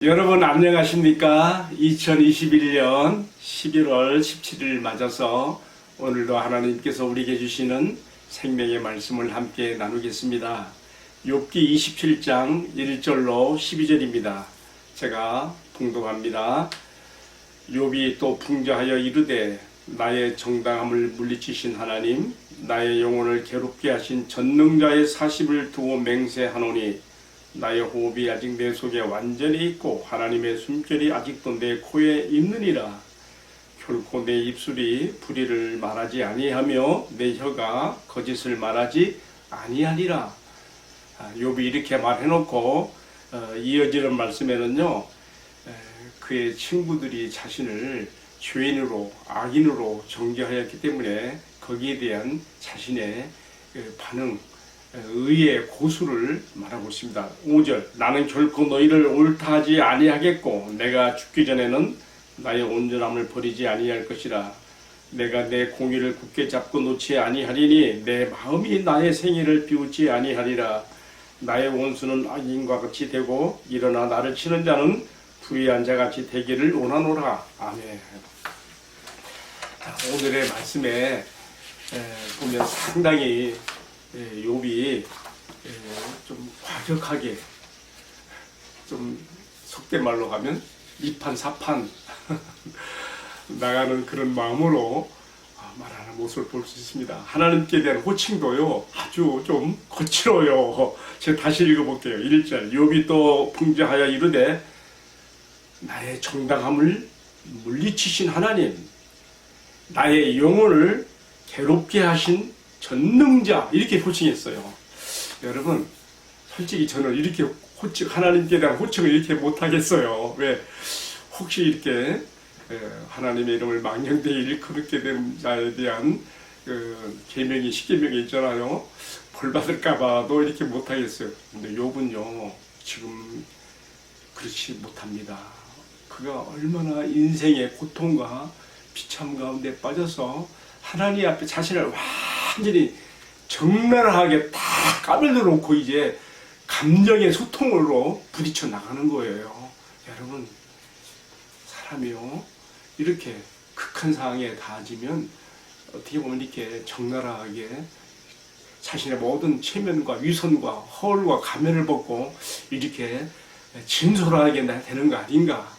여러분 안녕하십니까? 2021년 11월 17일 맞아서 오늘도 하나님께서 우리에게 주시는 생명의 말씀을 함께 나누겠습니다. 욥기 27장 1절로 12절입니다. 제가 봉독합니다. 욥이 또 풍자하여 이르되 나의 정당함을 물리치신 하나님, 나의 영혼을 괴롭게 하신 전능자의 사십을 두고 맹세하노니 나의 호흡이 아직 내 속에 완전히 있고 하나님의 숨결이 아직도 내 코에 있느니라. 결코 내 입술이 불의를 말하지 아니하며 내 혀가 거짓을 말하지 아니하리라. 욥이 이렇게 말해놓고 이어지는 말씀에는요, 그의 친구들이 자신을 죄인으로 악인으로 정죄하였기 때문에 거기에 대한 자신의 반응, 의의 고수를 말하고 있습니다. 5절 나는 결코 너희를 옳다 하지 아니하겠고 내가 죽기 전에는 나의 온전함을 버리지 아니할 것이라. 내가 내 공의를 굳게 잡고 놓지 아니하리니 내 마음이 나의 생애를 비웃지 아니하리라. 나의 원수는 악인과 같이 되고 일어나 나를 치는 자는 불의한 자같이 되기를 원하노라. 아멘. 오늘의 말씀에 보면 상당히 욥이 좀 과격하게, 좀 속된 말로 가면 이판사판 나가는 그런 마음으로 말하는 모습을 볼 수 있습니다. 하나님께 대한 호칭도요 아주 좀 거칠어요. 제가 다시 읽어볼게요. 1절 욥이 또 풍자하여 이르되 나의 정당함을 물리치신 하나님, 나의 영혼을 괴롭게 하신 전능자, 이렇게 호칭했어요. 여러분, 솔직히 저는 이렇게 하나님께 대한 호칭을 이렇게 못하겠어요. 왜? 혹시 이렇게 하나님의 이름을 망령되이 일컬게 된 자에 대한 계명이, 십계명이 있잖아요. 벌 받을까봐도 이렇게 못하겠어요. 근데 욥은요, 지금 그렇지 못합니다. 그가 얼마나 인생의 고통과 비참 가운데 빠져서 하나님 앞에 자신을 완전히 적나라하게 다 까불려 놓고 이제 감정의 소통으로 부딪혀 나가는 거예요. 여러분, 사람이요 이렇게 극한 상황에 닿아지면 어떻게 보면 이렇게 적나라하게 자신의 모든 체면과 위선과 허울과 가면을 벗고 이렇게 진솔하게 되는 거 아닌가.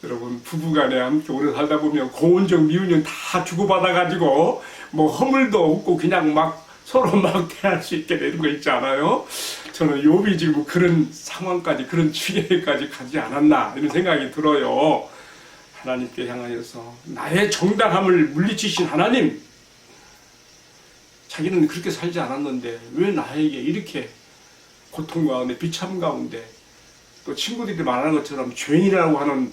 여러분, 부부간에 함께 오래 살다 보면 고운정 미운정 다 주고받아가지고 뭐 허물도 없고 그냥 막 서로 막 대할 수 있게 되는 거 있지 않아요? 저는 욥이 지금 그런 상황까지, 그런 지경까지 가지 않았나 이런 생각이 들어요. 하나님께 향하여서 나의 정당함을 물리치신 하나님, 자기는 그렇게 살지 않았는데 왜 나에게 이렇게 고통 가운데 비참 가운데, 또 친구들이 말하는 것처럼 죄인이라고 하는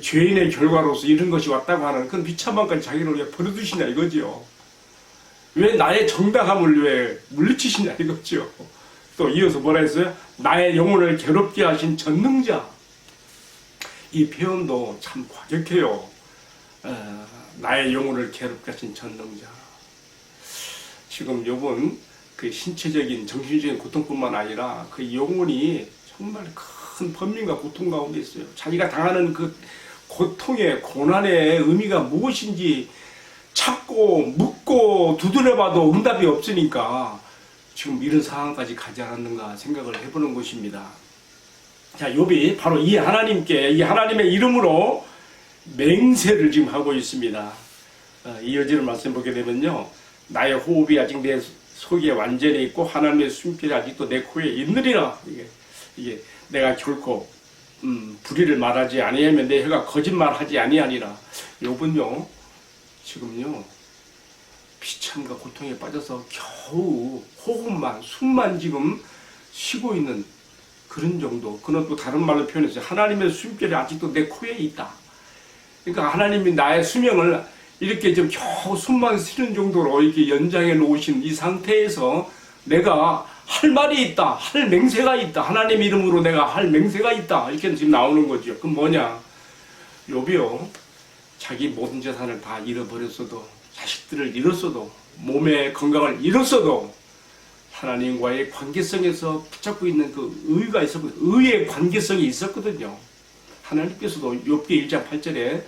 죄인의 결과로서 이런 것이 왔다고 하는 그런 비참함까지 자기를 왜 버려두시냐 이거지요. 왜 나의 정당함을 왜 물리치시냐 이거죠. 또 이어서 뭐라 했어요? 나의 영혼을 괴롭게 하신 전능자. 이 표현도 참 과격해요. 나의 영혼을 괴롭게 하신 전능자. 지금 욥은 그 신체적인 정신적인 고통뿐만 아니라 그 영혼이 정말 큰 번민과 고통 가운데 있어요. 자기가 당하는 그 고통의 고난의 의미가 무엇인지 찾고 묻고 두드려봐도 응답이 없으니까 지금 이런 상황까지 가지 않았는가 생각을 해보는 것입니다. 자, 욥이 바로 이 하나님께, 이 하나님의 이름으로 맹세를 지금 하고 있습니다. 이어지는 말씀 보게 되면요, 나의 호흡이 아직 내 속에 완전히 있고 하나님의 숨결이 아직도 내 코에 있느니라. 이게 내가 결코 불의를 말하지 아니하면 내 혀가 거짓말하지 아니하니라. 욥은요 지금요 비참과 고통에 빠져서 겨우 호흡만, 숨만 지금 쉬고 있는 그런 정도. 그는 또 다른 말로 표현했어요. 하나님의 숨결이 아직도 내 코에 있다. 그러니까 하나님이 나의 수명을 이렇게 좀 겨우 숨만 쉬는 정도로 이렇게 연장해 놓으신 이 상태에서 내가 할 말이 있다, 할 맹세가 있다, 하나님 이름으로 내가 할 맹세가 있다, 이렇게 지금 나오는 거죠. 그럼 뭐냐? 욥이요, 자기 모든 재산을 다 잃어버렸어도, 자식들을 잃었어도, 몸의 건강을 잃었어도 하나님과의 관계성에서 붙잡고 있는 그 의가 있었고 의의 관계성이 있었거든요. 하나님께서도 욥기 1장 8절에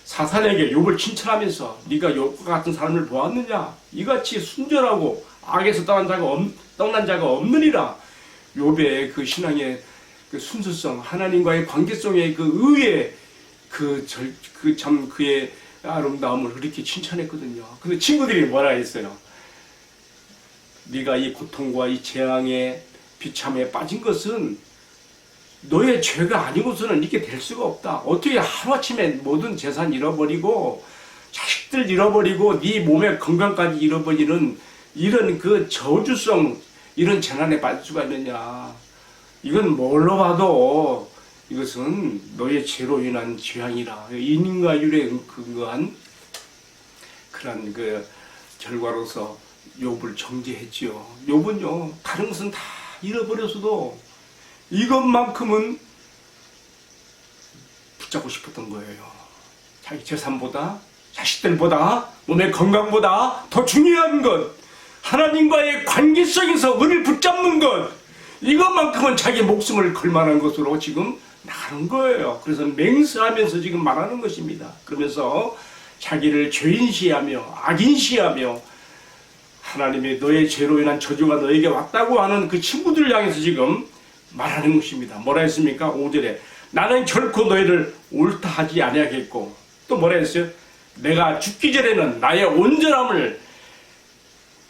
사탄에게 욥을 칭찬하면서 네가 욥과 같은 사람을 보았느냐? 이같이 순전하고 악에서 떠난 자가 없느니라. 욥의 그 신앙의 그 순수성, 하나님과의 관계성의 그 의의 그의 아름다움을 그렇게 칭찬했거든요. 근데 친구들이 뭐라 했어요? 네가 이 고통과 이 재앙의 비참에 빠진 것은 너의 죄가 아니고서는 이렇게 될 수가 없다. 어떻게 하루아침에 모든 재산 잃어버리고 자식들 잃어버리고 네 몸의 건강까지 잃어버리는 이런 그 저주성 이런 재난에 빠질 수가 있느냐. 이건 뭘로 봐도 이것은 너의 죄로 인한 재앙이라. 인과율에 근거한 그런 그 결과로서 욥을 정죄했지요. 욥은요 다른 것은 다 잃어버렸어도 이것만큼은 붙잡고 싶었던 거예요. 자기 재산보다 자식들보다 몸의 건강보다 더 중요한 것, 하나님과의 관계성에서 은을 붙잡는 것, 이것만큼은 자기 목숨을 걸 만한 것으로 지금 나가는 거예요. 그래서 맹세하면서 지금 말하는 것입니다. 그러면서 자기를 죄인시하며 악인시하며 하나님의 너의 죄로 인한 저주가 너에게 왔다고 하는 그 친구들을 향해서 지금 말하는 것입니다. 뭐라 했습니까? 5절에 나는 결코 너희를 옳다 하지 아니하겠고, 또 뭐라 했어요? 내가 죽기 전에는 나의 온전함을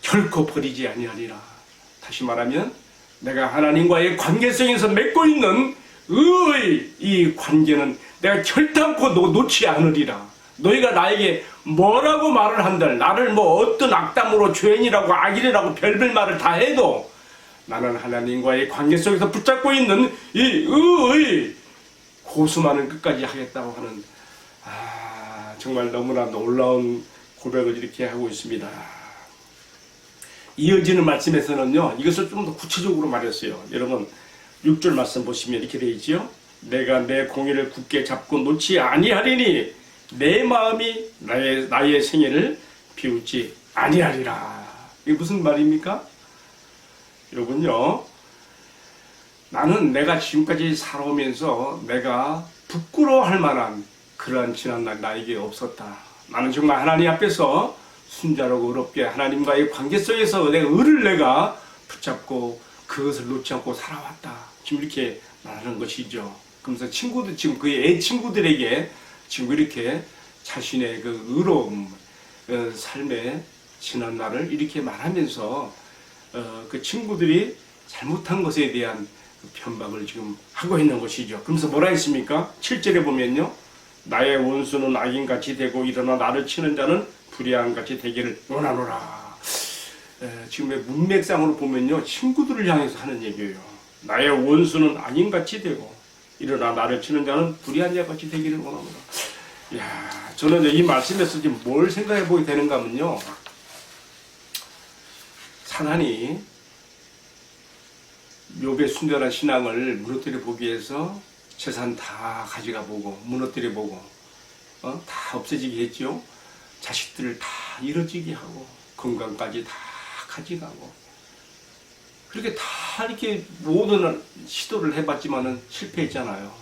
결코 버리지 아니하리라. 다시 말하면 내가 하나님과의 관계성에서 맺고 있는 의의 이 관계는 내가 결단코 놓지 않으리라. 너희가 나에게 뭐라고 말을 한들, 나를 뭐 어떤 악담으로 죄인이라고 악인이라고 별별 말을 다 해도 나는 하나님과의 관계성에서 붙잡고 있는 이 의의 고수만은 끝까지 하겠다고 하는 정말 너무나 놀라운 고백을 이렇게 하고 있습니다. 이어지는 말씀에서는요, 이것을 좀 더 구체적으로 말했어요. 여러분 6절 말씀 보시면 이렇게 되어 있지요. 내가 내 공의를 굳게 잡고 놓지 아니하리니 내 마음이 나의 생애를 비웃지 아니하리라. 이게 무슨 말입니까? 여러분요, 나는 내가 지금까지 살아오면서 내가 부끄러워할 만한 그러한 지난날 나에게 없었다. 나는 정말 하나님 앞에서 순자하고 의롭게 하나님과의 관계성에서 내가 의를 내가 붙잡고 그것을 놓지 않고 살아왔다. 지금 이렇게 말하는 것이죠. 그러면서 친구들, 지금 그의 애 친구들에게 지금 이렇게 자신의 그 의로움, 삶의 지난날을 이렇게 말하면서 그 친구들이 잘못한 것에 대한 편박을 지금 하고 있는 것이죠. 그러면서 뭐라 했습니까? 7절에 보면요, 나의 원수는 악인같이 되고 일어나 나를 치는 자는 불의함같이 되기를 원하노라. 지금의 문맥상으로 보면요, 친구들을 향해서 하는 얘기예요. 나의 원수는 악인같이 되고 일어나 나를 치는 자는 불의한 자같이 되기를 원하노라. 이야, 저는 이 말씀에서 지금 뭘 생각해 보게 되는가 하면요, 사단이 욥의 순전한 신앙을 무너뜨려 보기 위해서 재산 다 가져가 보고 무너뜨려 보고 다 없어지게 했죠. 자식들을 다 잃어지게 하고 건강까지 다 가져가고 그렇게 다 이렇게 모든 시도를 해봤지만은 실패했잖아요.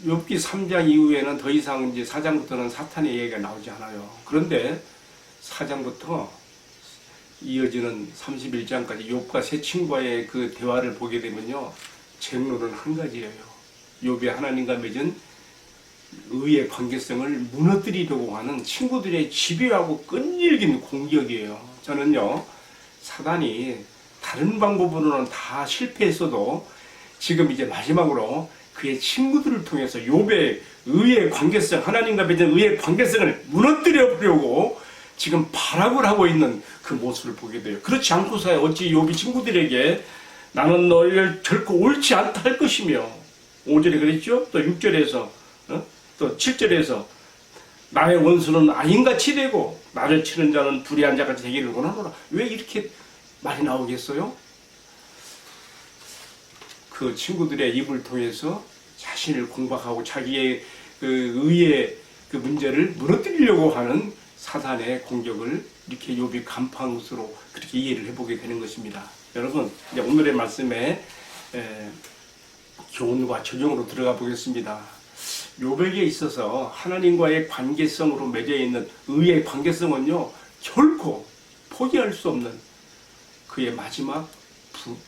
욥기 3장 이후에는 더 이상 이제 4장부터는 사탄의 얘기가 나오지 않아요. 그런데 4장부터 이어지는 31장까지 욥과 세 친구와의 그 대화를 보게 되면요, 쟁론은 한 가지예요. 욥이 하나님과 맺은 의의 관계성을 무너뜨리려고 하는 친구들의 집요하고 끈질긴 공격이에요. 저는요, 사단이 다른 방법으로는 다 실패했어도 지금 이제 마지막으로 그의 친구들을 통해서 욥의 의의 관계성, 하나님과 맺은 의의 관계성을 무너뜨려 보려고 지금 발악을 하고 있는 그 모습을 보게 돼요. 그렇지 않고서야 어찌 욥이 친구들에게 나는 너희를 결코 옳지 않다 할 것이며, 5절에 그랬죠? 또 6절에서 또 7절에서 나의 원수는 악인같이 되고 나를 치는 자는 불의한 자같이 되기를 원하노라. 왜 이렇게 말이 나오겠어요? 그 친구들의 입을 통해서 자신을 공박하고 자기의 그 의의 그 문제를 무너뜨리려고 하는 사단의 공격을 이렇게 욥이 간파한 것으로 그렇게 이해를 해보게 되는 것입니다. 여러분, 이제 오늘의 말씀에 교훈과 적용으로 들어가 보겠습니다. 욥에게 있어서 하나님과의 관계성으로 맺어 있는 의의 관계성은요, 결코 포기할 수 없는 그의 마지막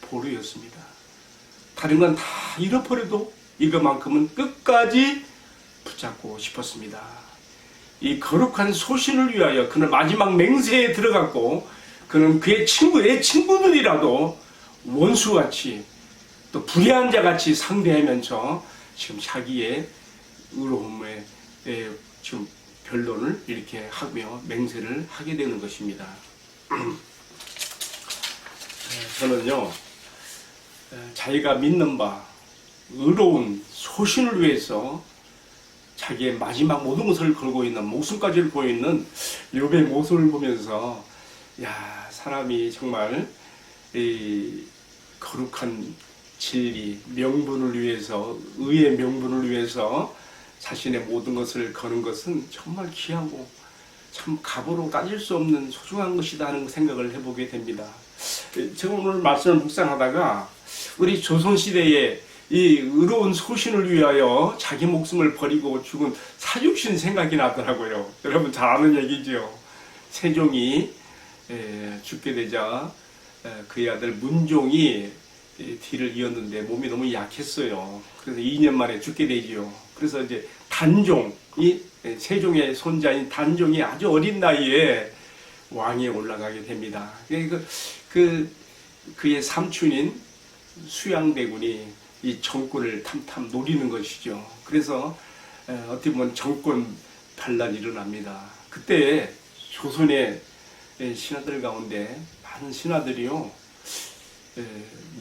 보루였습니다. 다른 건 다 잃어버려도 이것만큼은 끝까지 붙잡고 싶었습니다. 이 거룩한 소신을 위하여 그는 마지막 맹세에 들어갔고, 그는 그의 친구들이라도 원수같이 또 불의한 자같이 상대하면서 지금 자기의 의로움에 지금 변론을 이렇게 하고요, 맹세를 하게 되는 것입니다. 저는요, 자기가 믿는 바 의로운 소신을 위해서 자기의 마지막 모든 것을 걸고 있는, 목숨까지를 걸고 있는 욥의 모습을 보면서, 야, 사람이 정말 이 거룩한 진리, 명분을 위해서, 의의 명분을 위해서 자신의 모든 것을 거는 것은 정말 귀하고 참 값으로 따질 수 없는 소중한 것이다 하는 생각을 해보게 됩니다. 제가 오늘 말씀을 묵상하다가 우리 조선시대에 이 의로운 소신을 위하여 자기 목숨을 버리고 죽은 사육신 생각이 나더라고요. 여러분 잘 아는 얘기죠. 세종이 죽게 되자 그의 아들 문종이 뒤를 이었는데 몸이 너무 약했어요. 그래서 2년 만에 죽게 되지요. 그래서 이제 단종이, 세종의 손자인 단종이 아주 어린 나이에 왕위에 올라가게 됩니다. 그의 삼촌인 수양대군이 이 정권을 탐탐 노리는 것이죠. 그래서 어떻게 보면 정권 반란이 일어납니다. 그때 조선의 신하들 가운데 많은 신하들이요,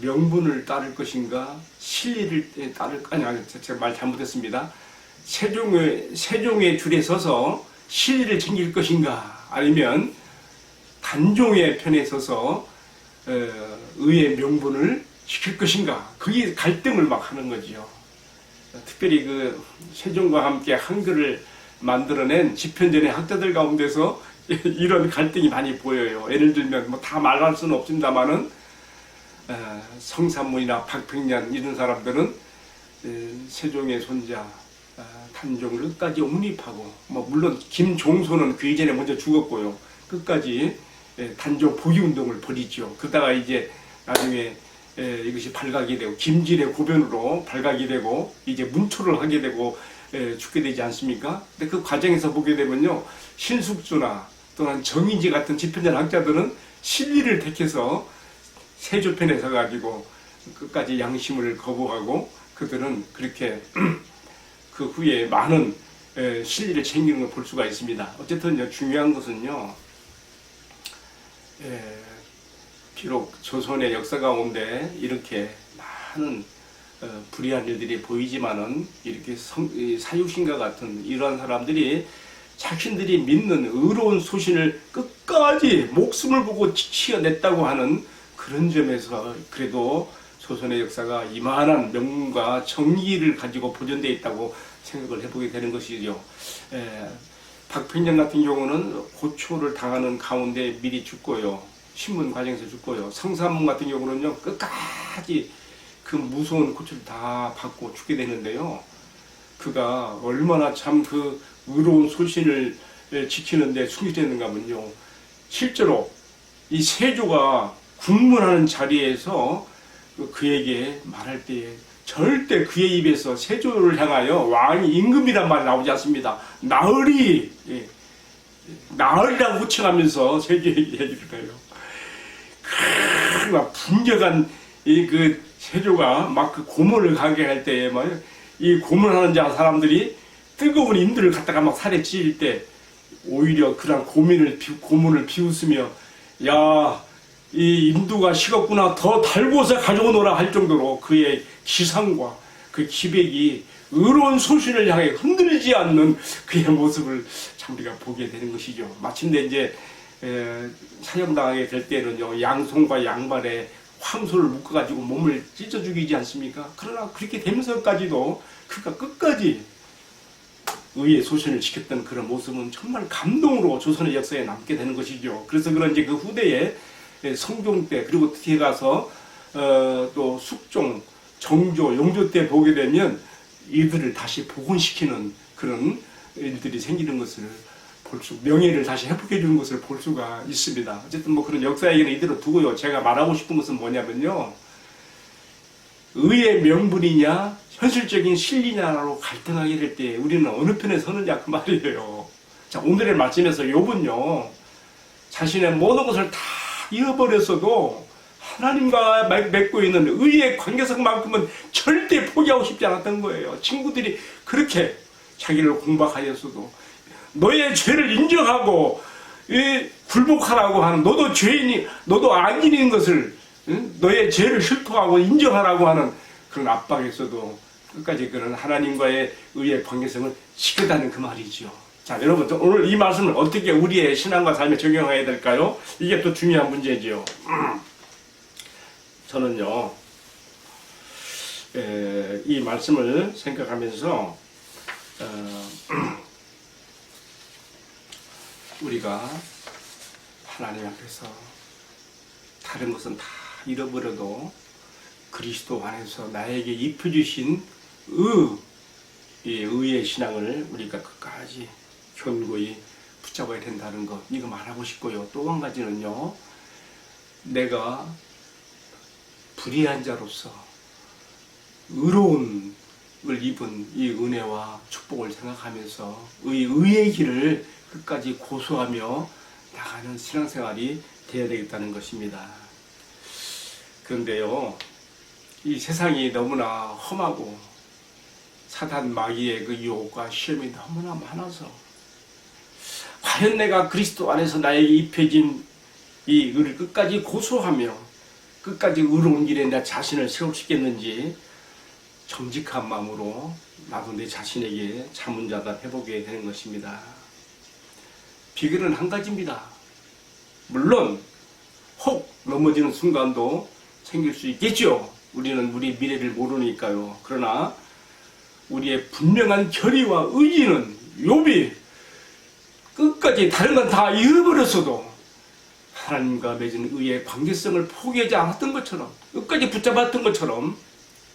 명분을 따를 것인가, 실리를 따를, 아니, 제가 말 잘못했습니다. 세종의 줄에 서서 실리를 챙길 것인가, 아니면 단종의 편에 서서 의의 명분을 지킬 것인가, 그게 갈등을 막 하는 거죠. 특별히 그 세종과 함께 한글을 만들어낸 집현전의 학자들 가운데서 이런 갈등이 많이 보여요. 예를 들면 뭐 다 말할 수는 없습니다만은 성삼문이나 박평년 이런 사람들은 세종의 손자 단종을 끝까지 옹립하고, 뭐 물론 김종소는 그 이전에 먼저 죽었고요, 끝까지 단종 포기 운동을 벌이죠. 그러다가 이제 나중에 이것이 발각이 되고 김진의 고변으로 발각이 되고 이제 문초를 하게 되고 죽게 되지 않습니까? 근데 그 과정에서 보게 되면요, 신숙주나 또는 정인지 같은 집현전 학자들은 실리를 택해서 세조편에 서가지고 끝까지 양심을 거부하고, 그들은 그렇게 그 후에 많은 실리를 챙기는 걸 볼 수가 있습니다. 어쨌든 중요한 것은요, 비록 조선의 역사 가운데 이렇게 많은 불의한 일들이 보이지만은, 이렇게 사육신과 같은 이러한 사람들이 자신들이 믿는 의로운 소신을 끝까지 목숨을 보고 지켜냈다고 하는 그런 점에서 그래도 조선의 역사가 이만한 명문과 정의를 가지고 보존되어 있다고 생각을 해보게 되는 것이죠. 박평년 같은 경우는 고초를 당하는 가운데 미리 죽고요, 신문 과정에서 죽고요. 성삼문 같은 경우는요, 끝까지 그 무서운 고초를 다 받고 죽게 되는데요, 그가 얼마나 참 그 의로운 소신을 지키는데 충실했는가 하면요, 실제로 이 세조가 국문하는 자리에서 그에게 말할 때에 절대 그의 입에서 세조를 향하여 왕이 임금이란 말이 나오지 않습니다. 나으리, 나으리라고 호칭하면서 세조에게 얘기를 해요. 막 분격한 그 세조가 막 그 고문을 가게 할 때에 막 이 고문하는 자 사람들이 뜨거운 인들을 갖다가 막 살에 찌일 때 오히려 그런 고문을 비웃으며, 야, 이 인두가 식었구나, 더 달고서 가져오너라 할 정도로 그의 기상과 그 기백이 의로운 소신을 향해 흔들리지 않는 그의 모습을 참 우리가 보게 되는 것이죠. 마침내 이제 사형당하게 될 때는요, 양손과 양발에 황소를 묶어가지고 몸을 찢어 죽이지 않습니까? 그러나 그렇게 되면서까지도 그가 끝까지 의의 소신을 지켰던 그런 모습은 정말 감동으로 조선의 역사에 남게 되는 것이죠. 그래서 그런지 그 후대에 성종 때 그리고 뒤에 가서 또 숙종, 정조, 용조 때 보게 되면 이들을 다시 복원시키는 그런 일들이 생기는 것을 명예를 다시 회복해 주는 것을 볼 수가 있습니다. 어쨌든 뭐 그런 역사 얘기는 이대로 두고요. 제가 말하고 싶은 것은 뭐냐면요. 의의 명분이냐 현실적인 실리냐로 갈등하게 될 때 우리는 어느 편에 서느냐 그 말이에요. 자, 오늘의 말씀에서 욥은요. 자신의 모든 것을 다 잃어버렸어도 하나님과 맺고 있는 의의 관계성만큼은 절대 포기하고 싶지 않았던 거예요. 친구들이 그렇게 자기를 공박하였어도 너의 죄를 인정하고 굴복하라고 하는 너도 죄인이 너도 악인인 것을 너의 죄를 실토하고 인정하라고 하는 그런 압박에서도 끝까지 그런 하나님과의 의의 관계성을 지켰다는 그 말이죠. 자, 여러분 오늘 이 말씀을 어떻게 우리의 신앙과 삶에 적용해야 될까요? 이게 또 중요한 문제죠. 저는요 이 말씀을 생각하면서 우리가 하나님 앞에서 다른 것은 다 잃어버려도 그리스도 안에서 나에게 입혀주신 의의 신앙을 우리가 끝까지 견고히 붙잡아야 된다는 것, 이거 말하고 싶고요. 또 한 가지는요, 내가 불의한 자로서 의로움을 입은 이 은혜와 축복을 생각하면서 의의 길을 끝까지 고수하며 나가는 신앙생활이 되어야 되겠다는 것입니다. 그런데요, 이 세상이 너무나 험하고 사단 마귀의 그 유혹과 시험이 너무나 많아서 과연 내가 그리스도 안에서 나에게 입혀진 이 의를 끝까지 고수하며 끝까지 의로운 길에 내 자신을 세울 수 있겠는지 정직한 마음으로 나도 내 자신에게 자문자답해보게 되는 것입니다. 비결은 한 가지입니다. 물론 혹 넘어지는 순간도 생길 수 있겠죠. 우리는 우리 미래를 모르니까요. 그러나 우리의 분명한 결의와 의지는 욥이 끝까지 다른 건 다 잃어버렸어도 하나님과 맺은 의의 관계성을 포기하지 않았던 것처럼 끝까지 붙잡았던 것처럼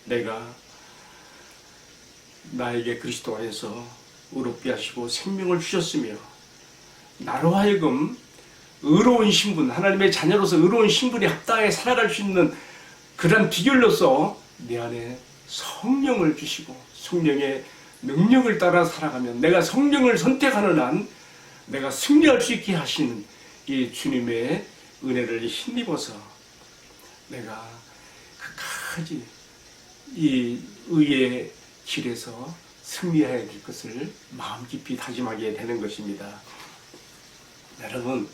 내가 나에게 그리스도 안에서 의롭게 하시고 생명을 주셨으며 나로 하여금 의로운 신분, 하나님의 자녀로서 의로운 신분에 합당하게 살아갈 수 있는 그런 비결로서 내 안에 성령을 주시고 성령의 능력을 따라 살아가면 내가 성령을 선택하는 한 내가 승리할 수 있게 하신 이 주님의 은혜를 힘입어서 내가 끝까지 이 의의 길에서 승리해야 될 것을 마음 깊이 다짐하게 되는 것입니다. 여러분,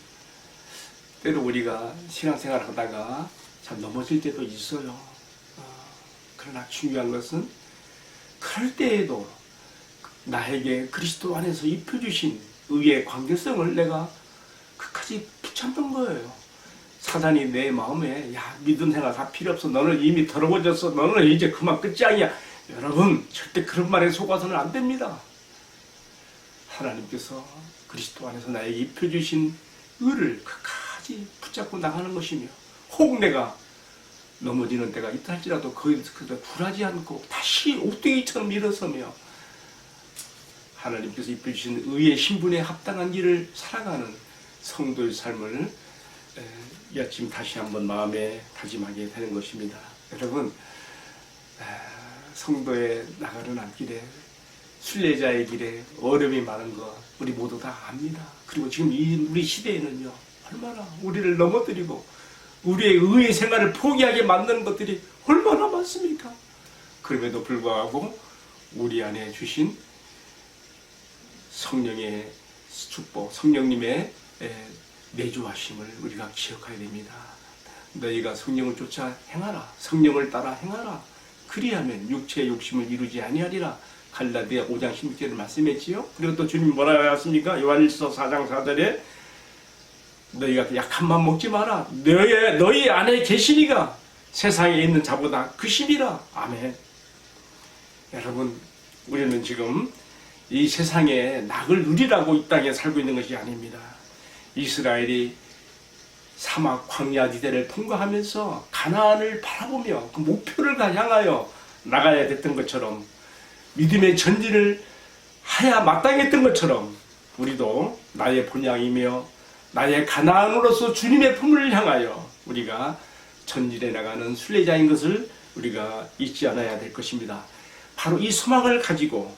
때로 우리가 신앙생활을 하다가 참 넘어질 때도 있어요. 그러나 중요한 것은 그럴 때에도 나에게 그리스도 안에서 입혀주신 의의 관계성을 내가 끝까지 붙잡는 거예요. 사단이 내 마음에 야 믿음 생활 다 필요 없어. 너는 이미 더러워졌어. 너는 이제 그만 끝장이야. 여러분 절대 그런 말에 속아서는 안 됩니다. 하나님께서 그리스도 안에서 나에게 입혀주신 의를 끝까지 붙잡고 나가는 것이며 혹 내가 넘어지는 때가 있다 할지라도 거기서 굴하지 않고 다시 옥대기처럼 일어서며 하나님께서 입혀주신 의의 신분에 합당한 길을 살아가는 성도의 삶을 이 아침 다시 한번 마음에 다짐하게 되는 것입니다. 여러분, 성도의 나가는 앞길에 순례자의 길에 어려움이 많은 것 우리 모두 다 압니다. 그리고 지금 우리 시대에는요 얼마나 우리를 넘어뜨리고 우리의 의의 생활을 포기하게 만드는 것들이 얼마나 많습니까? 그럼에도 불구하고 우리 안에 주신 성령의 축복, 성령님의 내주하심을 우리가 기억해야 됩니다. 너희가 성령을 쫓아 행하라. 성령을 따라 행하라. 그리하면 육체의 욕심을 이루지 아니하리라. 갈라디아 5장 16절을 말씀했지요. 그리고 또 주님이 뭐라고 하셨습니까? 요한일서 4장 4절에 너희가 약한 맘 먹지 마라. 너희 안에 계시니가 세상에 있는 자보다 크심이라. 아멘. 여러분, 우리는 지금 이 세상에 낙을 누리라고 이 땅에 살고 있는 것이 아닙니다. 이스라엘이 사막 광야 지대를 통과하면서 가나안을 바라보며 그 목표를 향하여 나가야 됐던 것처럼, 믿음의 전진을 하야 마땅했던 것처럼, 우리도 나의 본향이며 나의 가나안으로서 주님의 품을 향하여 우리가 전진해 나가는 순례자인 것을 우리가 잊지 않아야 될 것입니다. 바로 이 소망을 가지고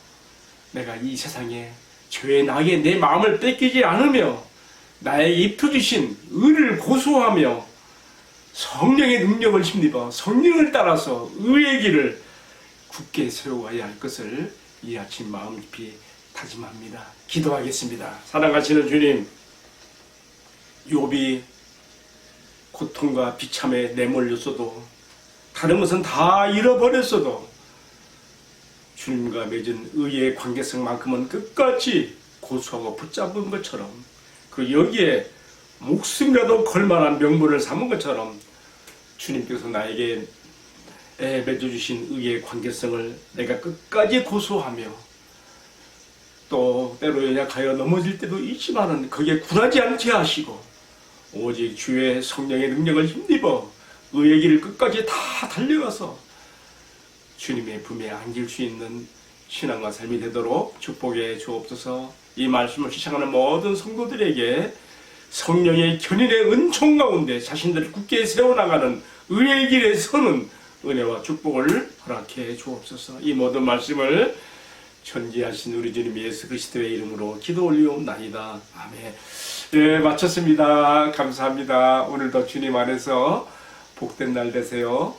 내가 이 세상에 죄의 낙에 내 마음을 뺏기지 않으며 나에게 입혀주신 의를 고소하며 성령의 능력을 힘입어 성령을 따라서 의의 길을 굳게 세워가야 할 것을 이 아침 마음 깊이 다짐합니다. 기도하겠습니다. 사랑하시는 주님, 욥이 고통과 비참에 내몰렸어도, 다른 것은 다 잃어버렸어도 주님과 맺은 의의 관계성만큼은 끝까지 고수하고 붙잡은 것처럼, 그 여기에 목숨이라도 걸만한 명분을 삼은 것처럼 주님께서 나에게 맺어주신 의의 관계성을 내가 끝까지 고수하며, 또 때로 연약하여 넘어질 때도 있지만은 거기에 굴하지 않게 하시고 오직 주의 성령의 능력을 힘입어 의의 길을 끝까지 다 달려가서 주님의 품에 안길 수 있는 신앙과 삶이 되도록 축복해 주옵소서. 이 말씀을 시청하는 모든 성도들에게 성령의 견인의 은총 가운데 자신들을 굳게 세워나가는 의의 길에 서는 은혜와 축복을 허락해 주옵소서. 이 모든 말씀을 전지하신 우리 주님 예수 그리스도의 이름으로 기도 올리옵나이다. 아멘. 네, 마쳤습니다. 감사합니다. 오늘도 주님 안에서 복된 날 되세요.